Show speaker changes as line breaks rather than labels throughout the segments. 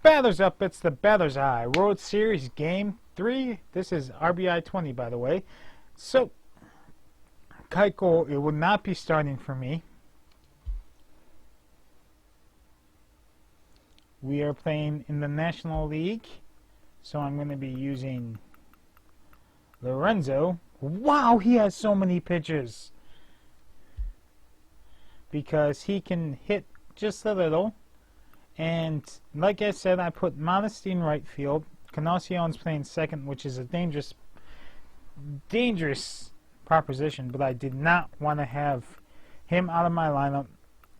Batters up, it's the Batters I World Series Game 3. This is RBI 20, by the way. So, Keiko, it will not be starting for me. We are playing in the National League, so I'm going to be using Lorenzo. Wow, he has so many pitches! Because he can hit just a little. And like I said, I put Modesty in right field. Canacion's playing second, which is a dangerous proposition, but I did not want to have him out of my lineup,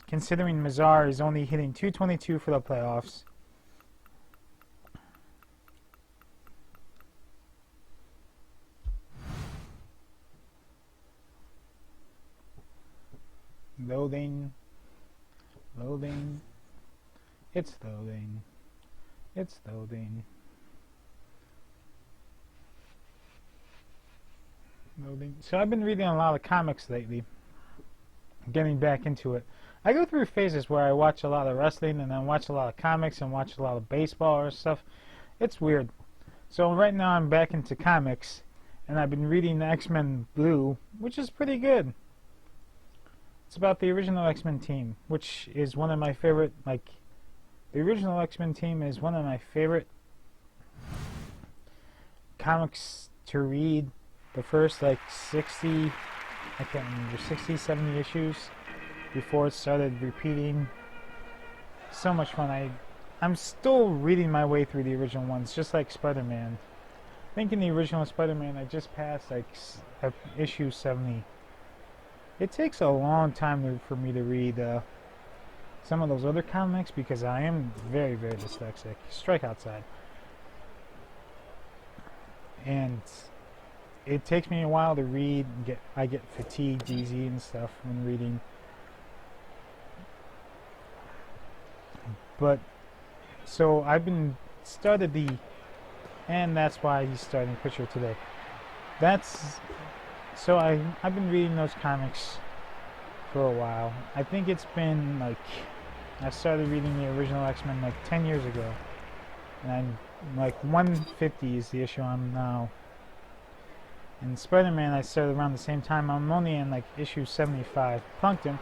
considering Mazar is only hitting .222 for the playoffs. Loading. It's loading. It's loading. Loading. So I've been reading a lot of comics lately. Getting back into it. I go through phases where I watch a lot of wrestling and then watch a lot of comics and watch a lot of baseball or stuff. It's weird. So right now I'm back into comics and I've been reading X-Men Blue, which is pretty good. It's about the original X-Men team, which is one of my favorite, the original X-Men team is one of my favorite comics to read. The first 60, I can't remember, 60, 70 issues before it started repeating. So much fun. I'm still reading my way through the original ones, just like Spider-Man. I think in the original Spider-Man I just passed issue 70. It takes a long time for me to read some of those other comics because I am very, very dyslexic. Strike outside. And it takes me a while to read. I get fatigued easy and stuff when reading. But, so I've been started and that's why he's starting pitcher today. So I've been reading those comics for a while. I think it's been I started reading the original X-Men 10 years ago. And I'm 150 is the issue I'm now. And Spider-Man I started around the same time. I'm only in issue 75. Plankton.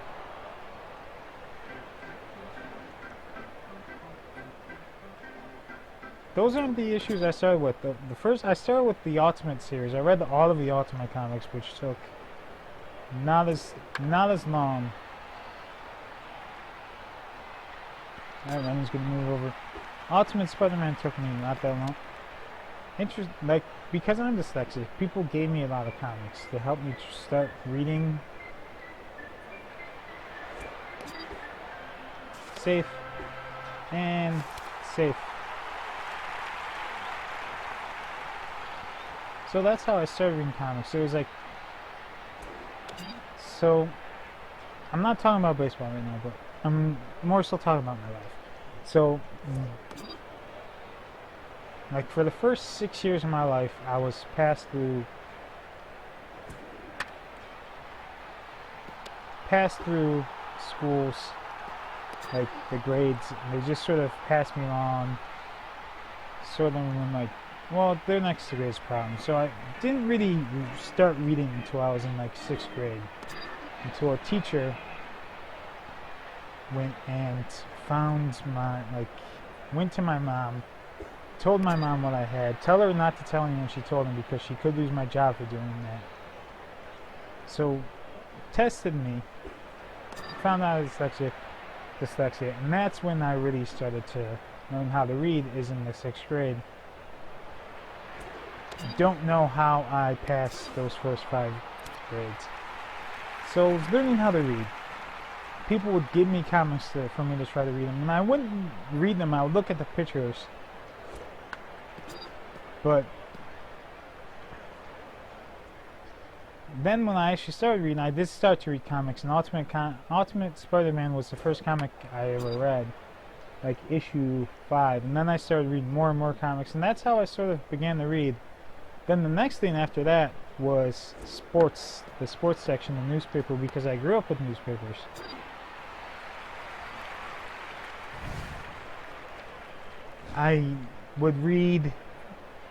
Those aren't the issues I started with. The first, I started with the Ultimate series. I read all of the Ultimate comics, which took not as long. Alright, Lenny's gonna move over. Ultimate Spider-Man took me not that long. Because I'm dyslexic, people gave me a lot of comics to help me start reading. Safe. And safe. So that's how I started reading comics. It was so I'm not talking about baseball right now, but I'm more so talking about my life. So, for the first 6 years of my life, I was passed through schools, the grades. They just sort of passed me along, sort of when well, they're next to grades problem. So I didn't really start reading until I was in 6th grade. Until a teacher went and found went to my mom, told my mom what I had, tell her not to tell anyone she told him because she could lose my job for doing that. So, tested me, found out I was dyslexia, and that's when I really started to learn how to read, is in the 6th grade. Don't know how I passed those first 5 grades. So learning how to read. People would give me comics for me to try to read them, and I wouldn't read them. I would look at the pictures. But then when I actually started reading, I did start to read comics, and Ultimate Spider-Man was the first comic I ever read, issue 5, and then I started reading more and more comics, and that's how I sort of began to read. Then the next thing after that was sports, the sports section of the newspaper, because I grew up with newspapers. I would read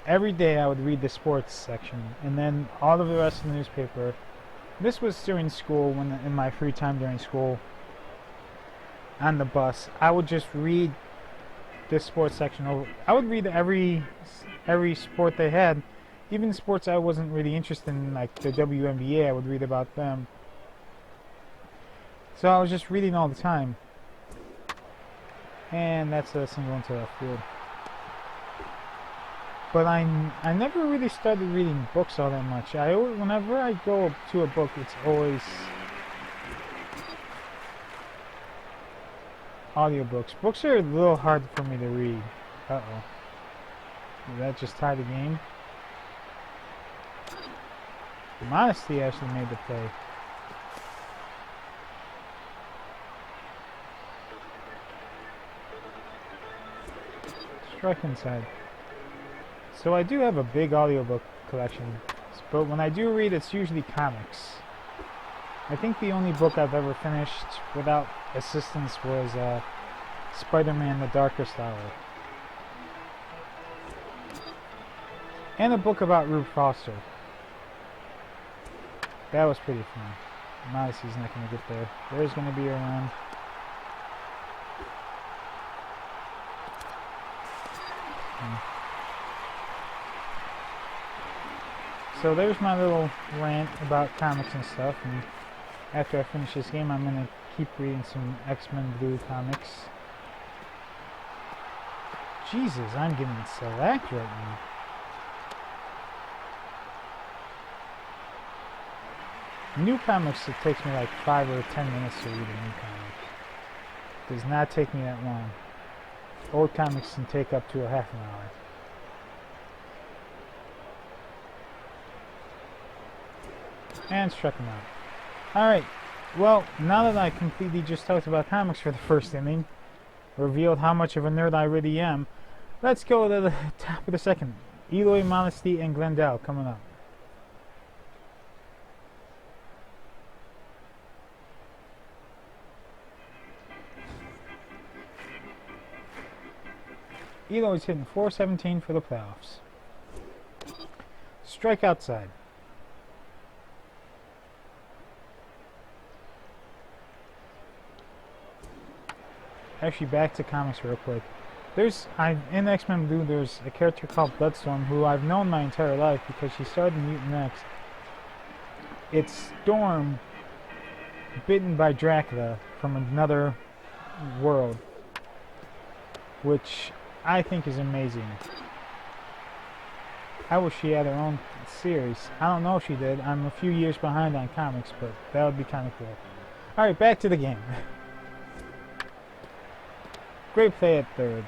every day. I would read the sports section, and then all of the rest of the newspaper. This was during school, when in my free time during school, on the bus, I would just read this sports section over. I would read every sport they had, even sports I wasn't really interested in, like the WNBA. I would read about them. So I was just reading all the time. And that's a single into that field. But I never really started reading books all that much. Whenever I go to a book, it's always audiobooks. Books are a little hard for me to read. Uh-oh. Did that just tie the game? Modesty actually made the play. Strike inside. So I do have a big audiobook collection, but when I do read, it's usually comics. I think the only book I've ever finished without assistance was Spider-Man: The Darkest Hour. And a book about Rube Foster. That was pretty fun. Modesty's not going to get there. There's going to be a run. So there's my little rant about comics and stuff, and after I finish this game I'm going to keep reading some X-Men Blue comics. Jesus, I'm getting select right now. New comics, it takes me like 5 or 10 minutes to read a new comic. It does not take me that long. Old comics can take up to a half an hour. And struck him out. Alright, well, now that I completely just talked about comics for the first inning, revealed how much of a nerd I really am, let's go to the top of the second. Eloy, Modesty, and Glendale coming up. Eloy's hitting .417 for the playoffs. Strike outside. Actually, back to comics real quick. In X-Men Blue, there's a character called Bloodstorm who I've known my entire life because she started in Mutant X. It's Storm bitten by Dracula from another world, which I think is amazing. I wish she had her own series. I don't know if she did. I'm a few years behind on comics, but that would be kind of cool. Alright, back to the game. Great play at third.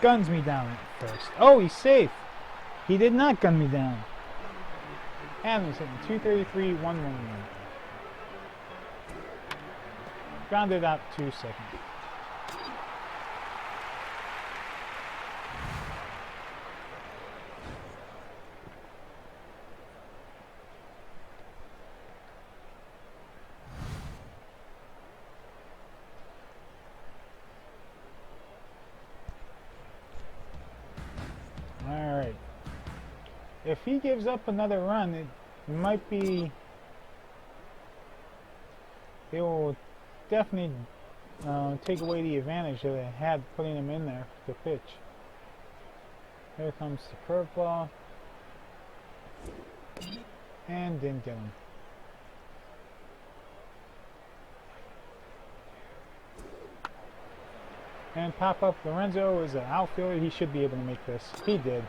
Guns me down at first. Oh, he's safe. He did not gun me down. Adams hitting 233, 111. Grounded out 2 seconds. Alright. If he gives up another run, it might be... It will definitely take away the advantage that it had putting him in there to pitch. Here comes the curveball. And didn't get him. And pop-up Lorenzo is an outfielder. He should be able to make this. He did.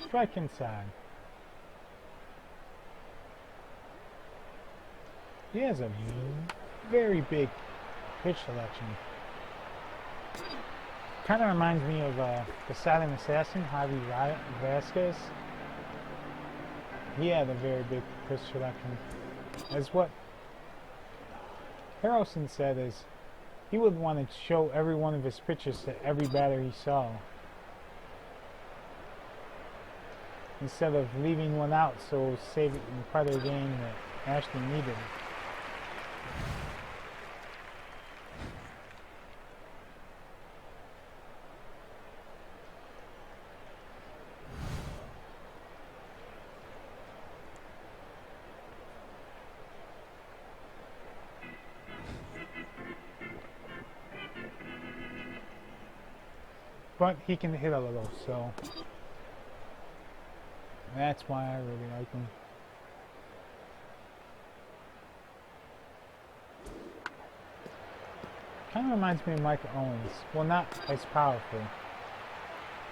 Strike inside. He has a very big pitch selection. Kind of reminds me of the silent assassin, Javi Vasquez. He had a very big pitch selection. As what Harrelson said is, he would want to show every one of his pitches to every batter he saw. instead of leaving one out, so saving part of the game that actually needed. But he can hit a little, so that's why I really like him. Kind of reminds me of Mike Owens. Well, not as powerful.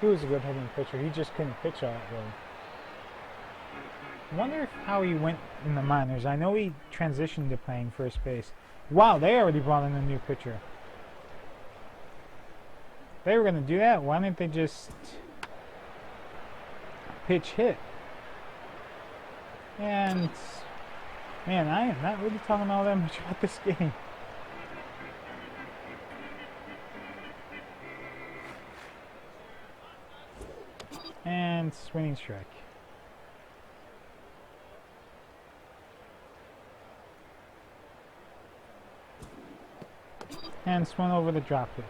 He was a good hitting pitcher. He just couldn't pitch all that well. I wonder how he went in the minors. I know he transitioned to playing first base. Wow, they already brought in a new pitcher. They were going to do that. Why didn't they just pitch hit? And man, I am not really talking all that much about this game. And swinging strike. And swung over the drop pitch.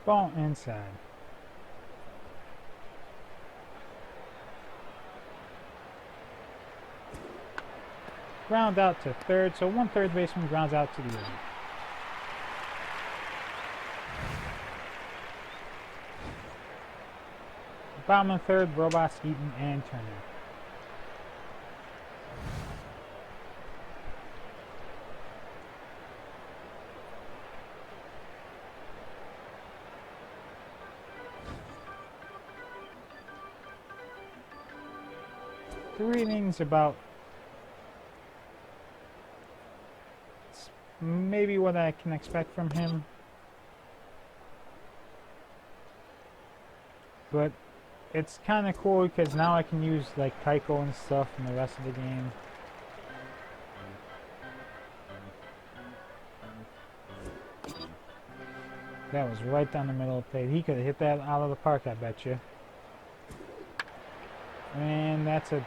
Ball inside. Ground out to third, so one third baseman grounds out to the other. Bottom of third, Robots, Eaton, and Turner. Three innings, about maybe what I can expect from him, but it's kind of cool because now I can use like Keiko and stuff in the rest of the game. That was right down the middle of the plate. He could have hit that out of the park, I bet you. And that's a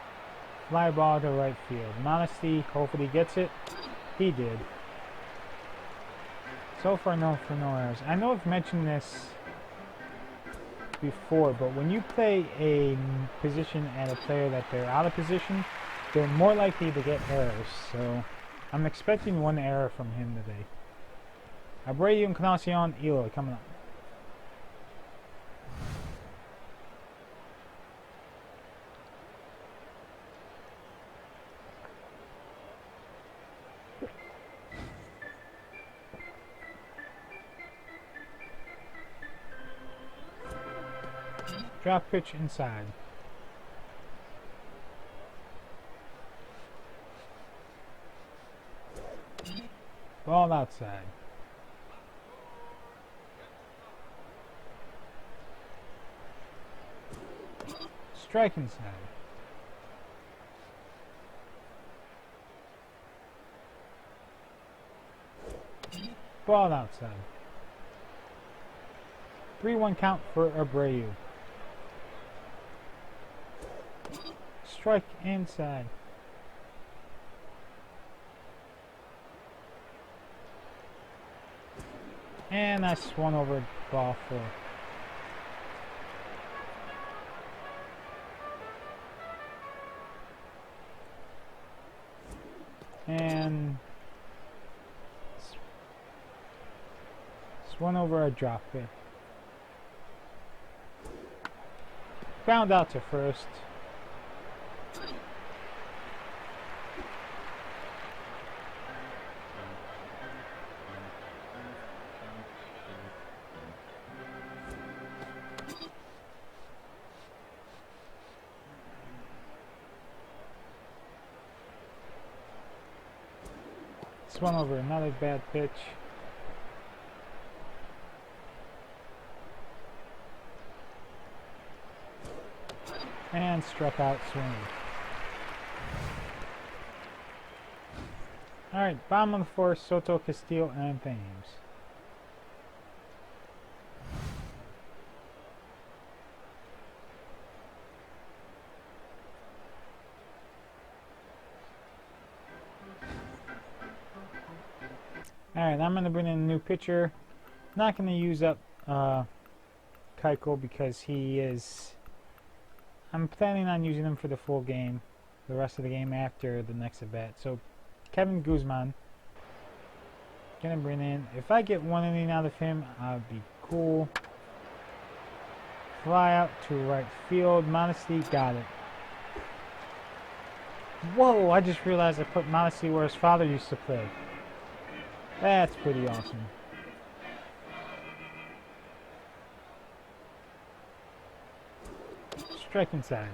fly ball to right field. Modesty, hopefully gets it. He did. So far, no errors. I know I've mentioned this before, but when you play a position at a player that they're out of position, they're more likely to get errors. So I'm expecting one error from him today. Abreu, Encarnacion, Eloy coming up. Drop pitch inside. Ball outside. Strike inside. Ball outside. 3-1 count for Abreu. Strike inside. And I swung over ball 4. And swung over a drop it. Ground out to first. Swung over another bad pitch. And struck out swinging. Alright, bottom of the 4th, Soto, Castillo, and Thames. Alright, I'm going to bring in a new pitcher. Not going to use up Keiko because he is... I'm planning on using him for the full game. The rest of the game after the next at bat. So, Kevin Guzman. Gonna bring in... If I get one inning out of him, I'll be cool. Fly out to right field. Modesty got it. Whoa, I just realized I put Modesty where his father used to play. That's pretty awesome. Strike inside.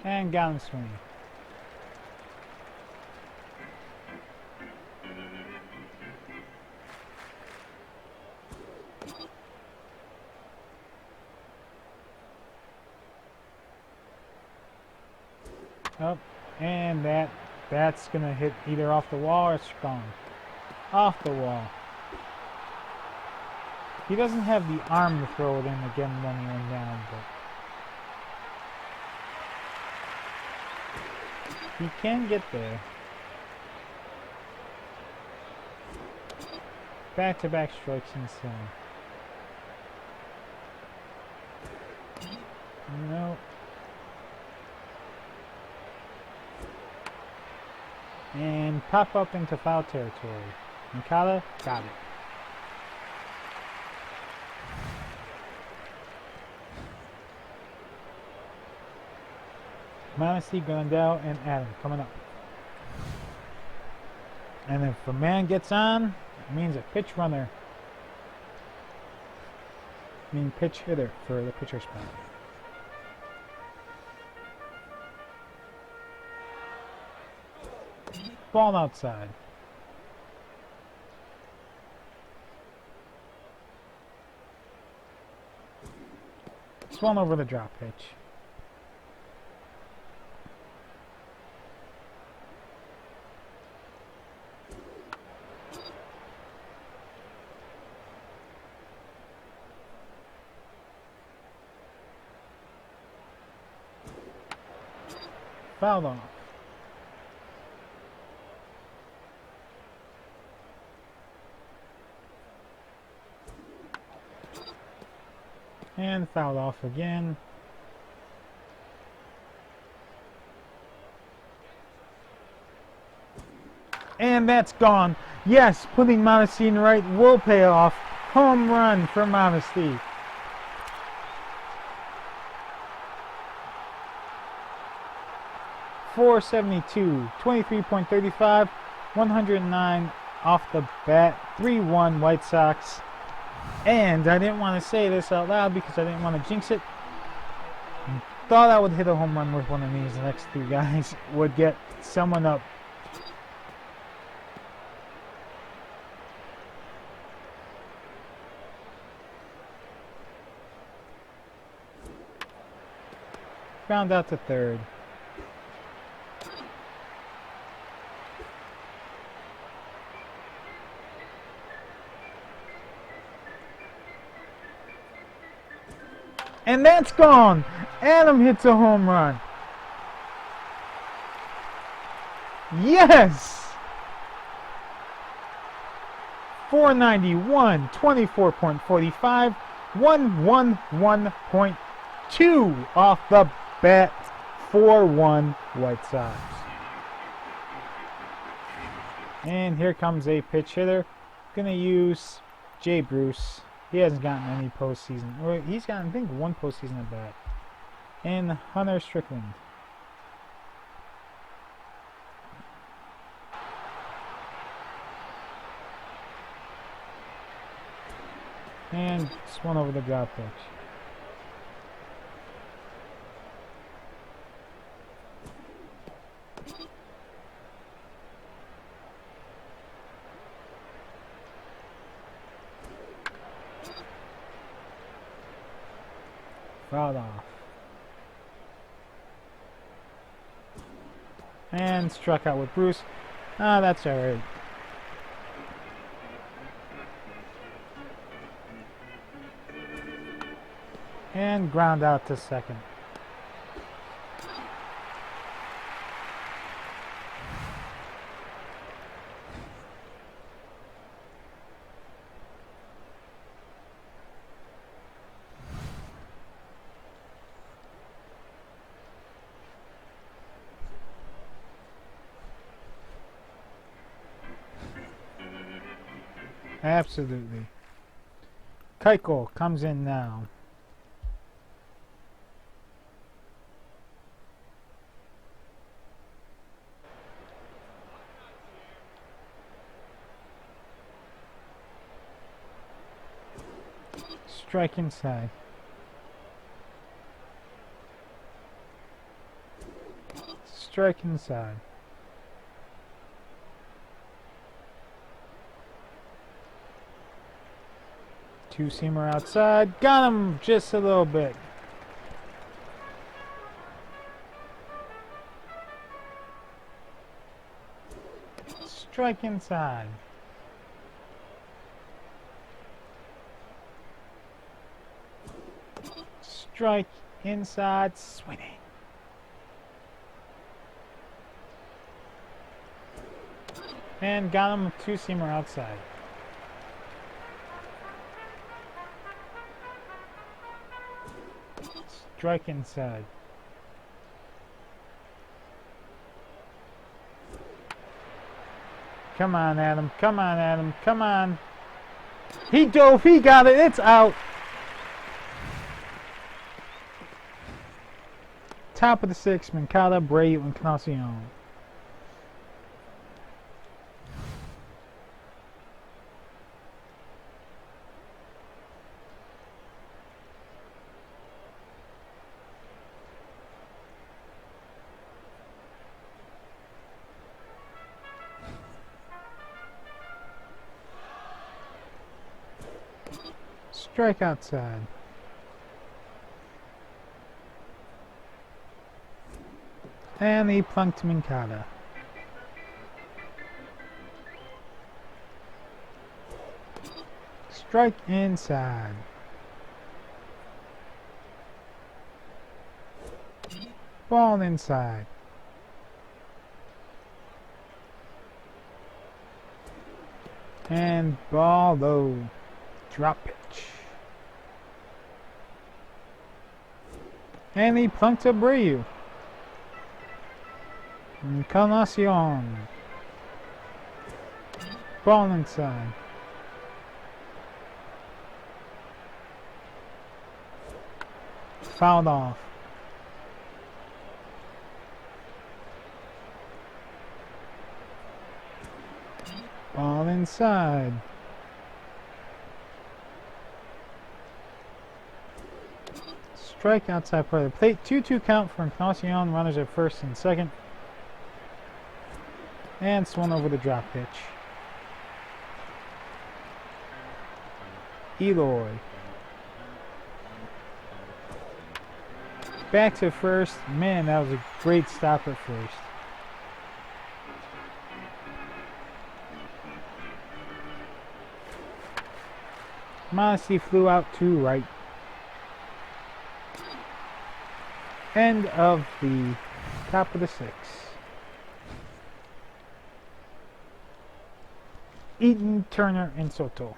And got him swinging. Up, and that's gonna hit either off the wall or it's gone. Off the wall. He doesn't have the arm to throw it in again when he went down, but he can get there. Back-to-back strikes inside. No. And pop up into foul territory. Mikata got it. Modesty, Gondel, and Adam coming up. And if a man gets on, it means a pitch runner. I mean pitch hitter for the pitcher spot. Ball outside. Swung over the drop pitch. Fouled off. And fouled off again. And that's gone. Yes, putting Modesty in right will pay off. Home run for Modesty. .472, 23.35, 109 off the bat, 3-1 White Sox. And I didn't want to say this out loud because I didn't want to jinx it. Thought I would hit a home run with one of these. The next two guys would get someone up. Ground out to third. And that's gone. Adam hits a home run. Yes. 491, 24.45, 111.2 off the bat. 4-1 White Sox. And here comes a pitch hitter. Gonna use Jay Bruce. He hasn't gotten any postseason. Or he's gotten, I think, one postseason at bat. And Hunter Strickland. And swung over the drop pitch. Fouled off. And struck out with Bruce. Ah, that's alright. And ground out to second. Absolutely. Keiko comes in now. Strike inside. Strike inside. Two-seamer outside. Got him just a little bit. Strike inside. Strike inside. Swinging. And got him a two-seamer outside. Strike inside. Come on, Adam. Come on, Adam. Come on. He dove. He got it. It's out. Top of the sixth. Mancada, Abreu, and Encarnacion. Strike outside. And he plunked Mancada. Strike inside. Ball inside. And ball low. Drop pitch. And he plunked Abreu. Encarnacion. Ball inside. Fouled off. Ball inside. Strike outside part of the plate. 2-2 count for Encarnacion. Runners at first and second. And swung over the drop pitch. Eloy. Back to first. Man, that was a great stop at first. Modesty flew out to right. End of the top of the sixth. Eaton, Turner, and Soto.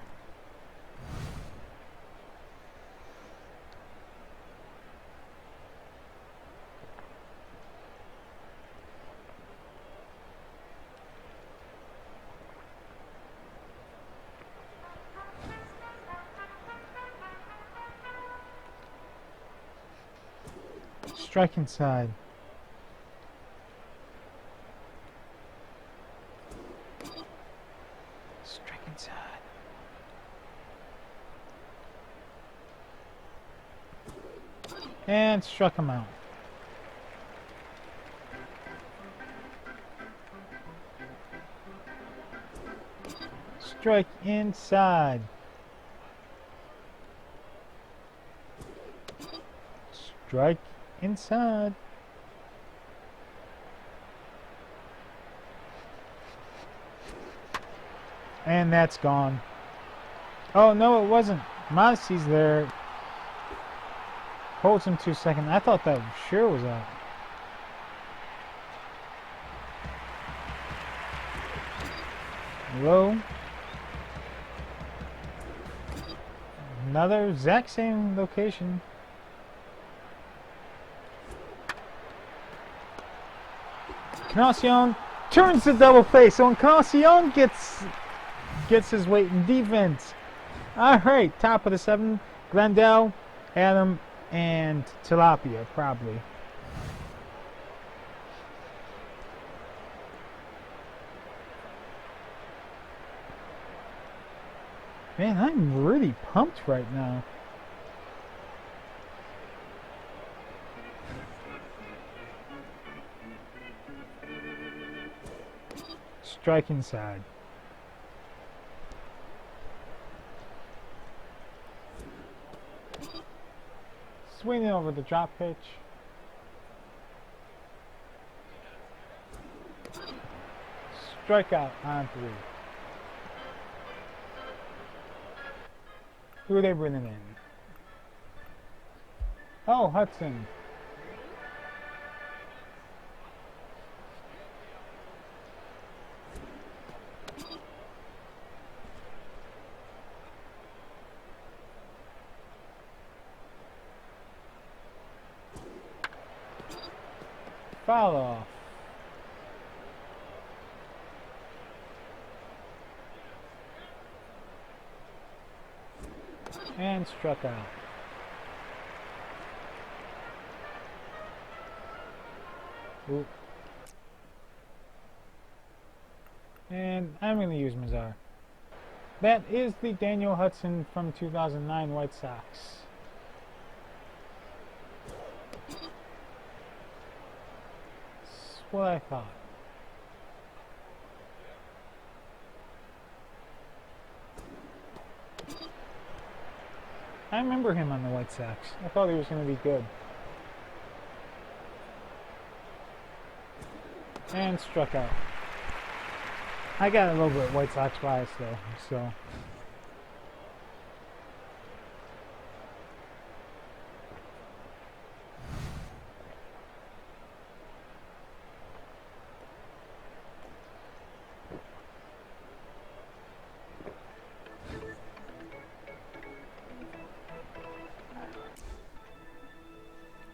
Strike inside. Strike inside. And struck him out. Strike inside. Strike inside. And that's gone. Oh, no, it wasn't. Modesty's there. Holds him 2 seconds. I thought that sure was out. Low. Another exact same location. Encarnacion turns the double play, so Encarnacion gets gets his weight in defense. Alright, top of the 7th. Glendale, Adam, and Tilapia, probably. Man, I'm really pumped right now. Strike inside. Swinging over the drop pitch. Strikeout on 3. Who are they bringing in? Oh, Hudson. Foul off. And struck out. Ooh. And I'm going to use Mazar. That is the Daniel Hudson from 2009 White Sox. That's what I thought. I remember him on the White Sox. I thought he was going to be good. And struck out. I got a little bit White Sox bias though, so.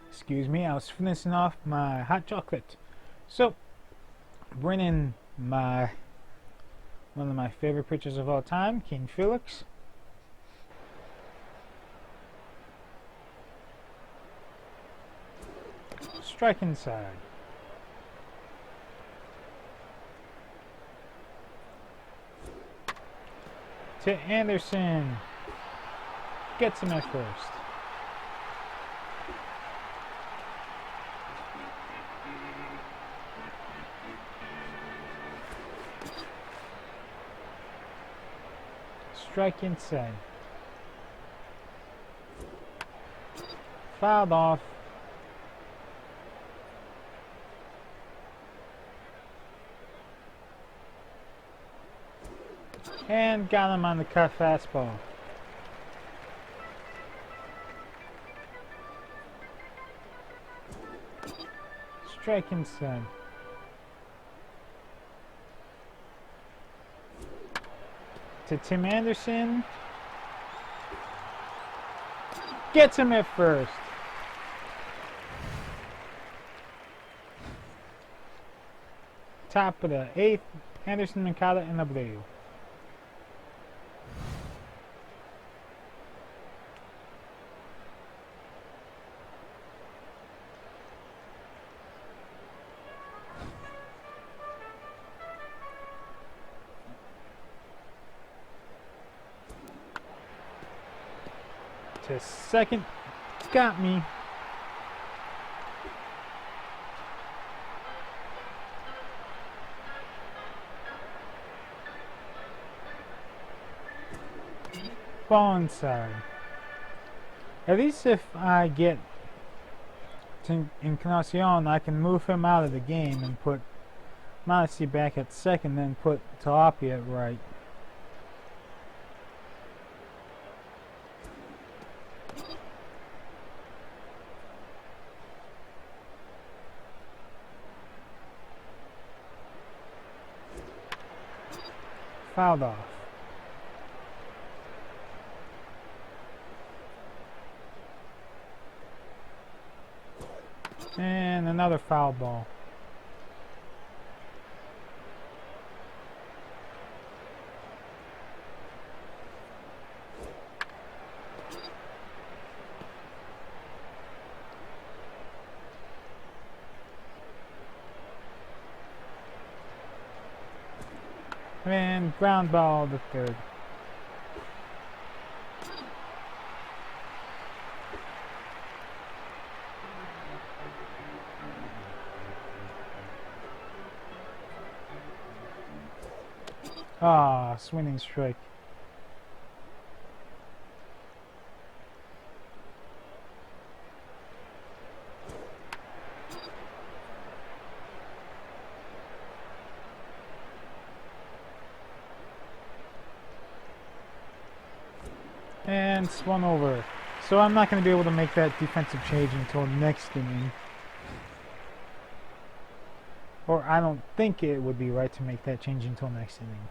Excuse me, I was finishing off my hot chocolate. So, bring in one of my favorite pitchers of all time, King Felix. Strike inside. To Anderson. Gets him at first. Strike inside. Fouled off. And got him on the cut fastball. Strike inside. To Tim Anderson. Gets him at first. Top of the 8th. Anderson, Mancada, and Abreu. To second, got me. Ball inside. At least if I get to Encarnacion, I can move him out of the game and put Mondesi back at second, then put Tilapia at right. Fouled off. And another foul ball. And ground ball to third. Ah, swinging strike. And spun over. So I'm not going to be able to make that defensive change until next inning. Or I don't think it would be right to make that change until next inning.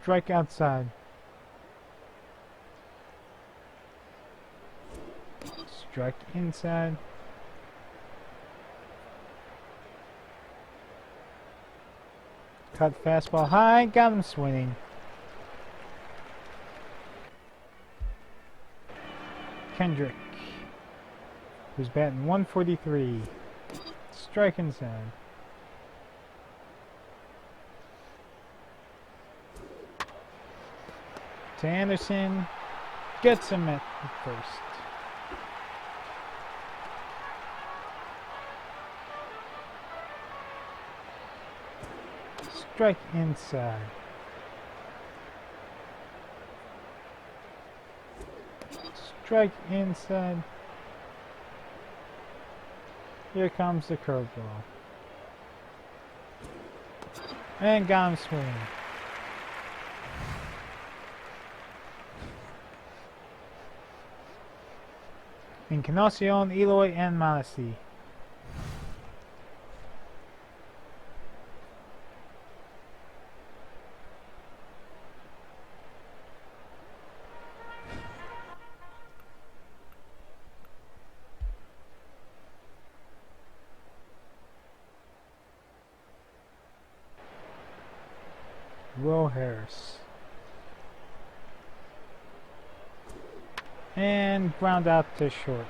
Strike outside. Strike inside. Cut fastball high, got him swinging. Kendrick, who's batting 143. Strike inside. To Anderson, gets him at first. Strike inside. Strike inside. Here comes the curveball. And got him swinging. Encarnacion, Eloy, and Modesty. Will Harris. And ground out to short.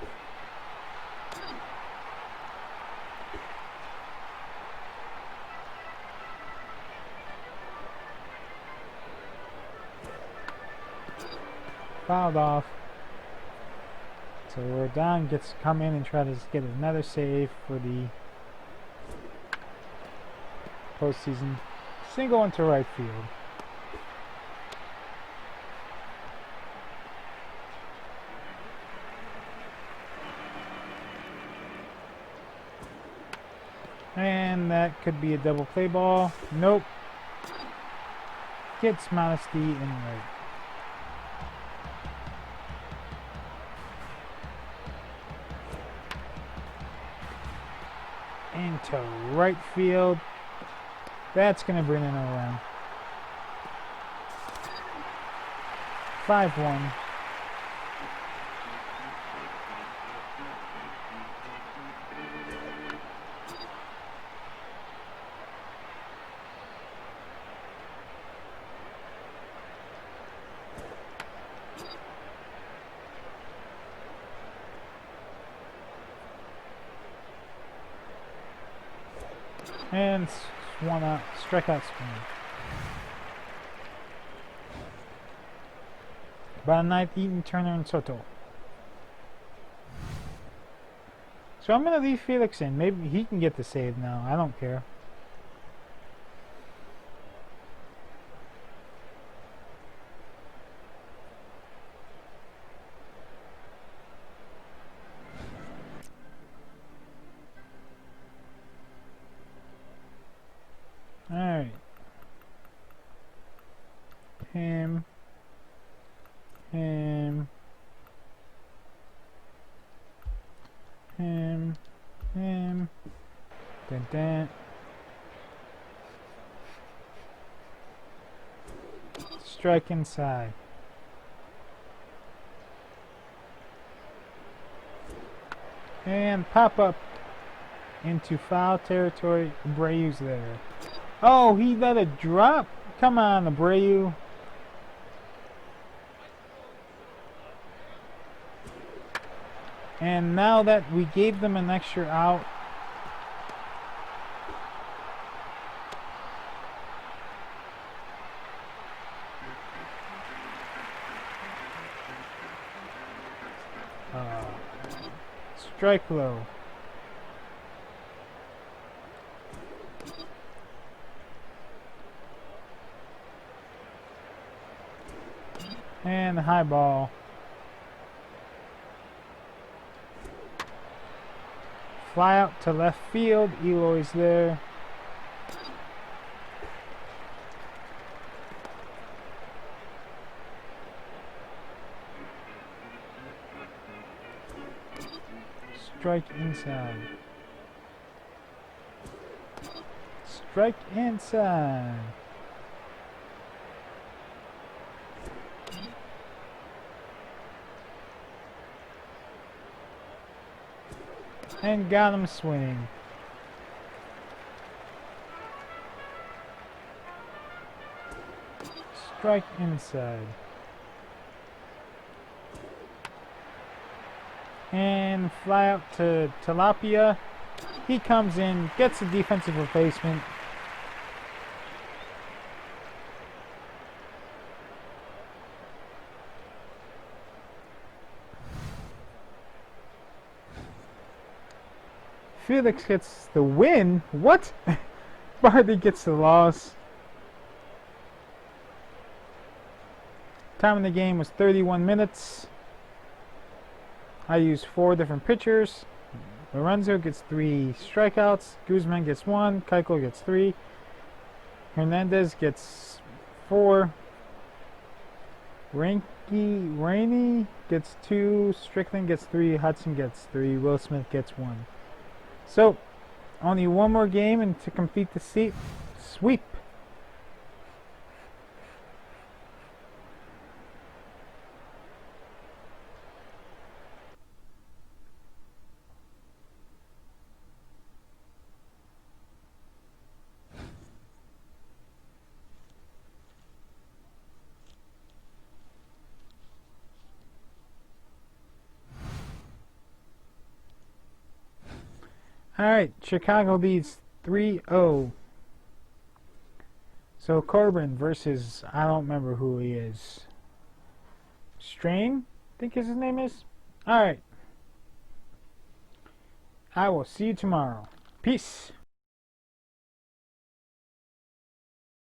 Fouled off. So we're down, gets to come in and try to get another save for the postseason. Single into right field. And that could be a double play ball. Nope. Gets Modesty in right. Into right field. That's going to bring in a run. 5-1. And one out, strikeout spin. Bottom ninth, Eaton, Turner, and Soto. So I'm going to leave Felix in. Maybe he can get the save now. I don't care. Alright. Him. Dun. Strike inside. And pop up into foul territory. Abreu's there. Oh, he let it drop. Come on, Abreu. And now that we gave them an extra out, strike low. And the high ball. Fly out to left field. Eloy's there. Strike inside. Strike inside. And got him swinging. Strike inside. And fly out to Tilapia. He comes in, gets a defensive replacement. Felix gets the win? What? Barty gets the loss. Time in the game was 31 minutes. I used 4 different pitchers. Lorenzo gets 3 strikeouts. Guzman gets 1. Keuchel gets 3. Hernandez gets 4. Rainey gets 2. Strickland gets 3. Hudson gets 3. Will Smith gets 1. So, only one more game and to complete the sweep. Alright, Chicago leads 3-0. So Corbin versus, I don't remember who he is. Strain, I think his name is. Alright. I will see you tomorrow. Peace.